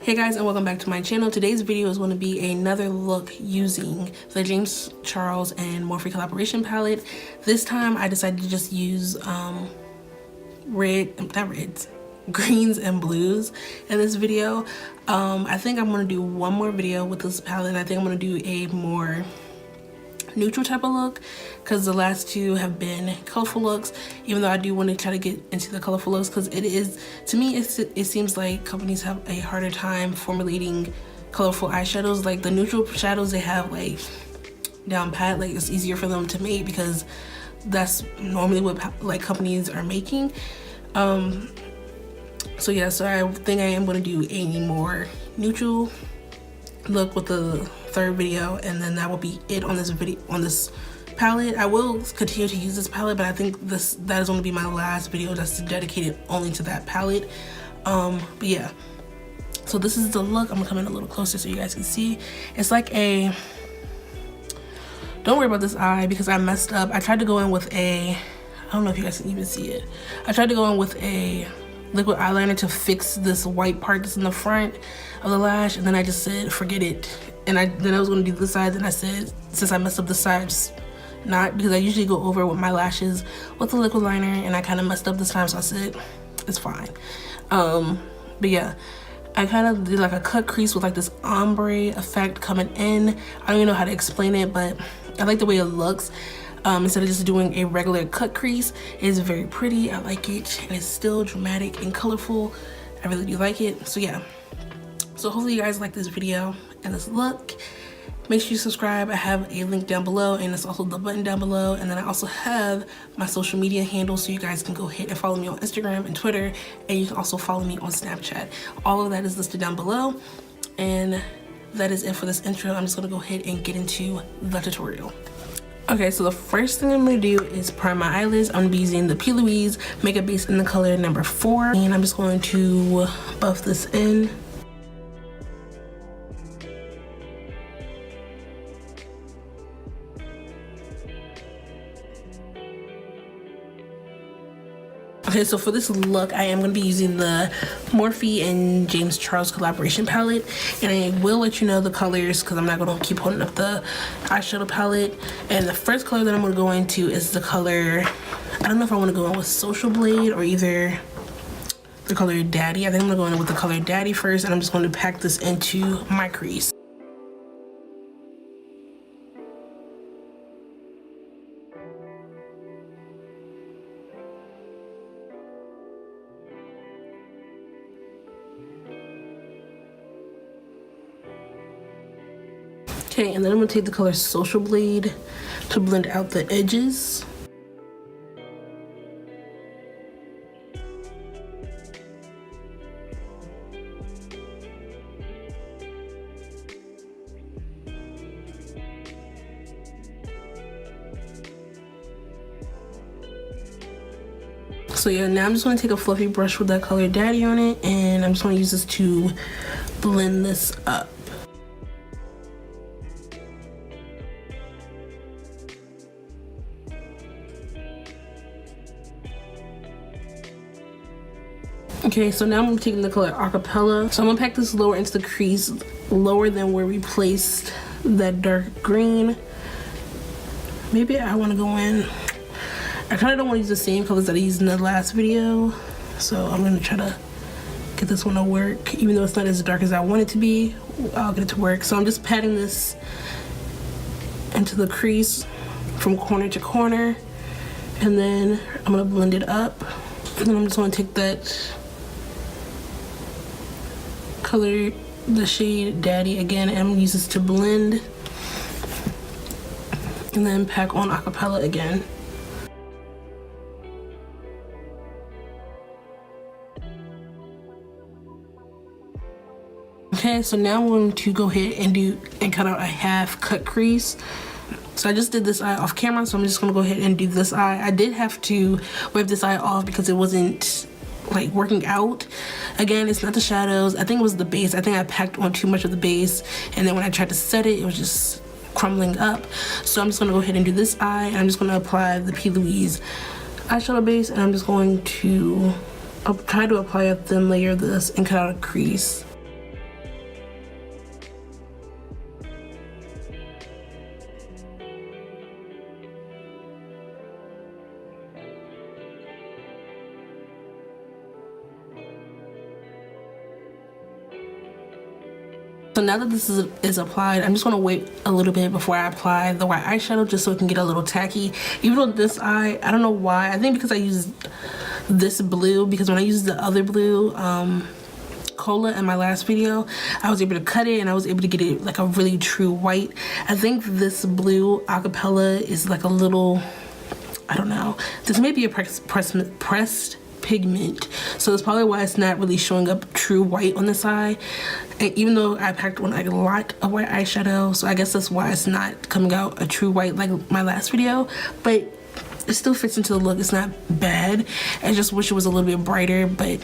Hey guys, and welcome back to my channel. Today's video is going to be another look using the James Charles and Morphe collaboration palette. This time I decided to just use greens and blues in this video. I think I'm going to do one more video with this palette. I think I'm going to do a more neutral type of look because the last two have been colorful looks, even though I do want to try to get into the colorful looks because it is, to me, it seems like companies have a harder time formulating colorful eyeshadows. Like the neutral shadows they have like down pat, like it's easier for them to make because that's normally what like companies are making. So yeah, so I think I am going to do a more neutral look with the third video, and then that will be it on this video, on this palette. I will continue to use this palette, but I think that is going to be my last video that's dedicated only to that palette. But yeah, so this is the look. I'm gonna come in a little closer so you guys can see. It's like a, don't worry about this eye because I messed up. I tried to go in with a, I don't know if you guys can even see it. I tried to go in with a liquid eyeliner to fix this white part that's in the front of the lash, and then I just said forget it, and then I was going to do this side, and I said since I messed up this side, just not, because I usually go over with my lashes with the liquid liner, and I kind of messed up this time, so I said it's fine. But yeah, I kind of did like a cut crease with like this ombre effect coming in. I don't even know how to explain it, but I like the way it looks. Instead of just doing a regular cut crease. It's very pretty. I like it, and it's still dramatic and colorful. I really do like it. So yeah, so hopefully you guys like this video and this look. Make sure you subscribe. I have a link down below, and it's also the button down below, and then I also have my social media handles, so you guys can go ahead and follow me on Instagram and Twitter, and you can also follow me on Snapchat. All of that is listed down below, and that is it for this intro. I'm just gonna go ahead and get into the tutorial. Okay, so the first thing I'm going to do is prime my eyelids. I'm going to be using the P. Louise Makeup Base in the color number 4. And I'm just going to buff this in. Okay, so for this look, I am going to be using the Morphe and James Charles collaboration palette, and I will let you know the colors because I'm not going to keep holding up the eyeshadow palette. And the first color that I'm going to go into is the color, I don't know if I want to go in with Social Blade or either the color Daddy. I think I'm going to go in with the color Daddy first, and I'm just going to pack this into my crease. Okay, and then I'm going to take the color Social Blade to blend out the edges. So yeah, now I'm just going to take a fluffy brush with that color Daddy on it, and I'm just going to use this to blend this up. Okay, so now I'm taking the color Acapella. So I'm gonna pack this lower into the crease, lower than where we placed that dark green. Maybe I wanna go in, I kinda don't wanna use the same colors that I used in the last video. So I'm gonna try to get this one to work. Even though it's not as dark as I want it to be, I'll get it to work. So I'm just patting this into the crease from corner to corner. And then I'm gonna blend it up. And then I'm just gonna take that color, the shade Daddy again, and I'm gonna use this to blend, and then pack on Acapella again. Okay, so now I'm going to go ahead and cut out a half cut crease. So I just did this eye off camera, so I'm just gonna go ahead and do this eye. I did have to wipe this eye off because it wasn't like working out. Again, it's not the shadows. I think it was the base. I think I packed on too much of the base, and then when I tried to set it, it was just crumbling up. So I'm just gonna go ahead and do this eye, and I'm just gonna apply the P. Louise eyeshadow base, and I'm just going to try to apply a thin layer of this and cut out a crease. So now that this is applied, I'm just gonna wait a little bit before I apply the white eyeshadow, just so it can get a little tacky. Even though this eye, I don't know why, I think because I used this blue, because when I used the other blue, Cola in my last video, I was able to cut it and I was able to get it like a really true white. I think this blue acapella is like a little, I don't know, this may be a pressed pigment, so that's probably why it's not really showing up true white on this eye. And even though I packed on a lot of white eyeshadow, so I guess that's why it's not coming out a true white like my last video, but it still fits into the look. It's not bad. I just wish it was a little bit brighter, but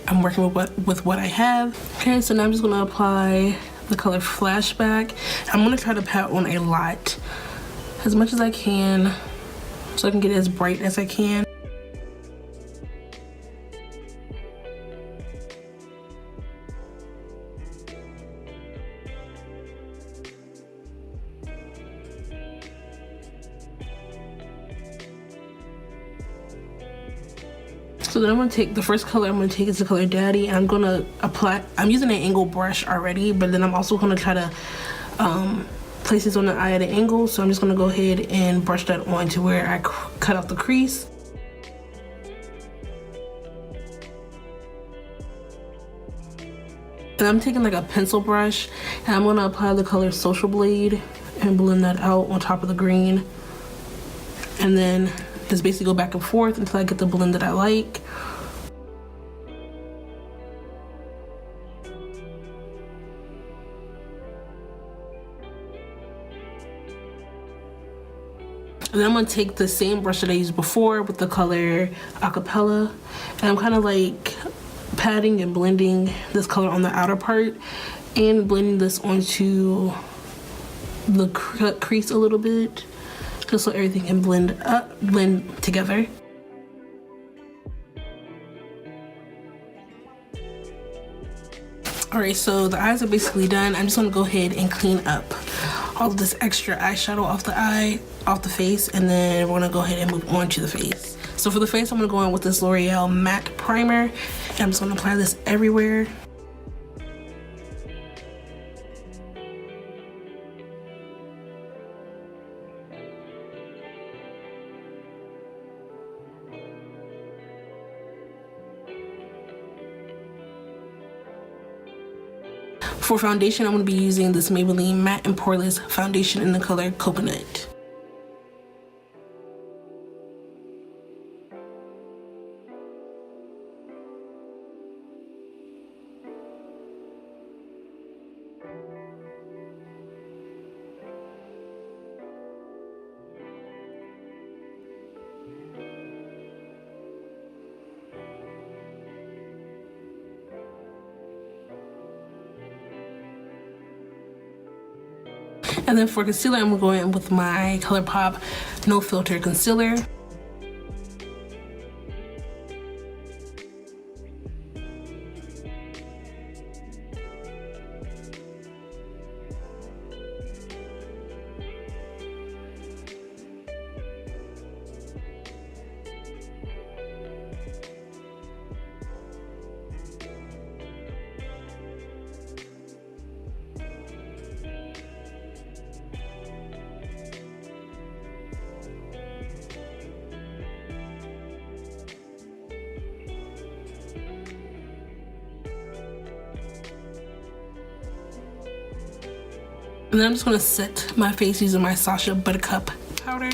I'm working with what I have. Okay, so now I'm just gonna apply the color Flashback. I'm gonna try to pat on a lot, as much as I can, so I can get it as bright as I can. So then I'm gonna take the first color I'm gonna take is the color Daddy, and I'm gonna apply, I'm using an angle brush already, but then I'm also gonna try to place this on the eye at an angle. So I'm just gonna go ahead and brush that on to where I cut out the crease. And I'm taking like a pencil brush and I'm gonna apply the color Social Blade and blend that out on top of the green. And then just basically go back and forth until I get the blend that I like. And then I'm gonna take the same brush that I used before with the color Acapella, and I'm kind of like patting and blending this color on the outer part and blending this onto the crease a little bit, just so everything can blend together. Alright, so the eyes are basically done. I'm just gonna go ahead and clean up all of this extra eyeshadow off the face, and then we're gonna go ahead and move on to the face. So for the face, I'm gonna go in with this L'Oreal matte primer, and I'm just gonna apply this everywhere. For foundation, I'm going to be using this Maybelline Matte and Poreless foundation in the color Coconut. And then for concealer, I'm going in with my ColourPop No Filter Concealer. And then I'm just gonna set my face using my Sacha Buttercup powder.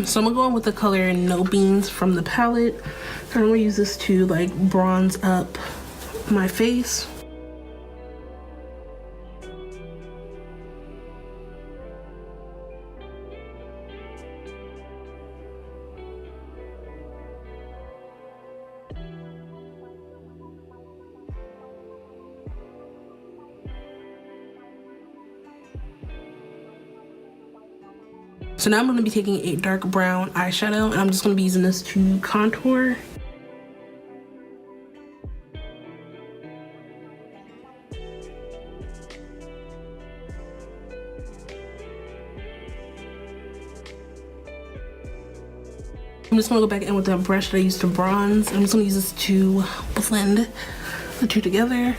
So I'm gonna go in with the color No Beans from the palette. And I'm gonna use this to like bronze up my face. So now I'm going to be taking a dark brown eyeshadow, and I'm just going to be using this to contour. I'm just gonna go back in with that brush that I used to bronze. I'm just gonna use this to blend the two together.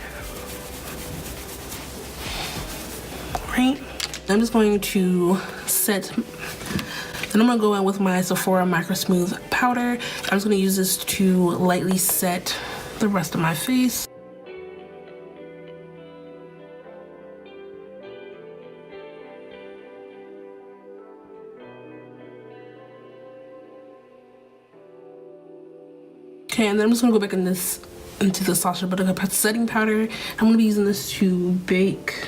Right. I'm just going to set, then I'm gonna go in with my Sephora Micro Smooth powder. I'm just gonna use this to lightly set the rest of my face. Okay, and then I'm just gonna go back into the Sacha Buttercup setting powder. I'm gonna be using this to bake.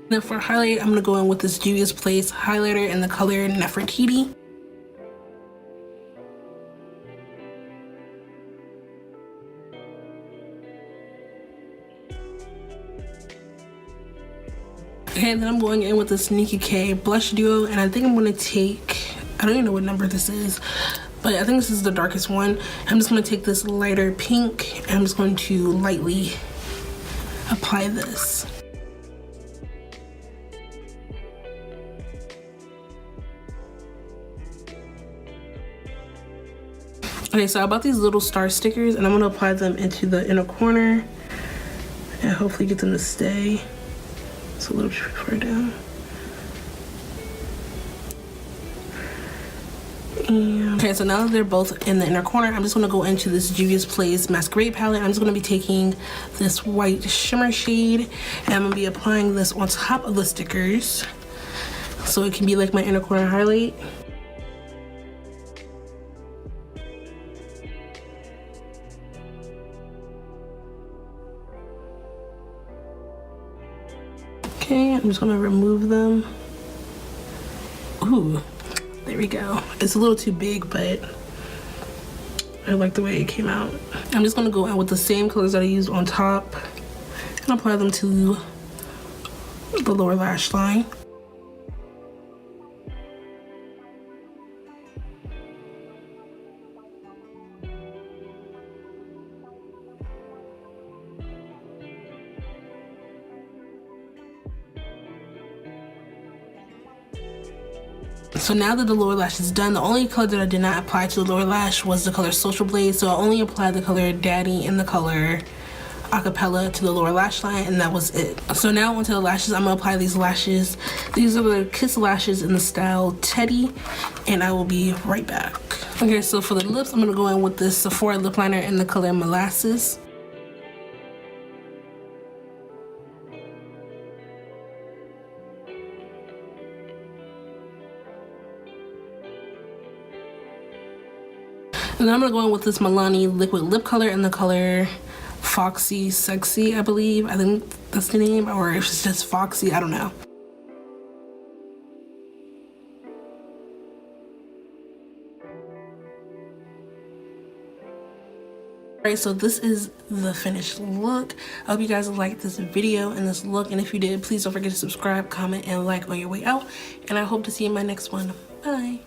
Then for highlight, I'm gonna go in with this Juvia's Place highlighter in the color Nefertiti. Okay, and then I'm going in with this Nicki K blush duo, and I think I'm gonna take, I don't even know what number this is, but I think this is the darkest one. I'm just gonna take this lighter pink, and I'm just going to lightly apply this. Okay, so I bought these little star stickers, and I'm gonna apply them into the inner corner and hopefully get them to stay. It's a little too far down. And okay, so now that they're both in the inner corner, I'm just gonna go into this Juvia's Place Masquerade palette. I'm just gonna be taking this white shimmer shade, and I'm gonna be applying this on top of the stickers so it can be like my inner corner highlight. Okay, I'm just gonna remove them. Ooh, there we go. It's a little too big, but I like the way it came out. I'm just gonna go in with the same colors that I used on top and apply them to the lower lash line. So now that the lower lash is done, the only color that I did not apply to the lower lash was the color Social Blaze. So I only applied the color Daddy and the color Acapella to the lower lash line, and that was it. So now onto the lashes, I'm gonna apply these lashes. These are the Kiss lashes in the style Teddy, and I will be right back. Okay, so for the lips, I'm gonna go in with this Sephora lip liner in the color Molasses. And then I'm gonna go in with this Milani liquid lip color in the color Foxy Sexy, I believe. I think that's the name, or if it's just Foxy, I don't know. Alright, so this is the finished look. I hope you guys liked this video and this look, and if you did, please don't forget to subscribe, comment, and like on your way out. And I hope to see you in my next one. Bye.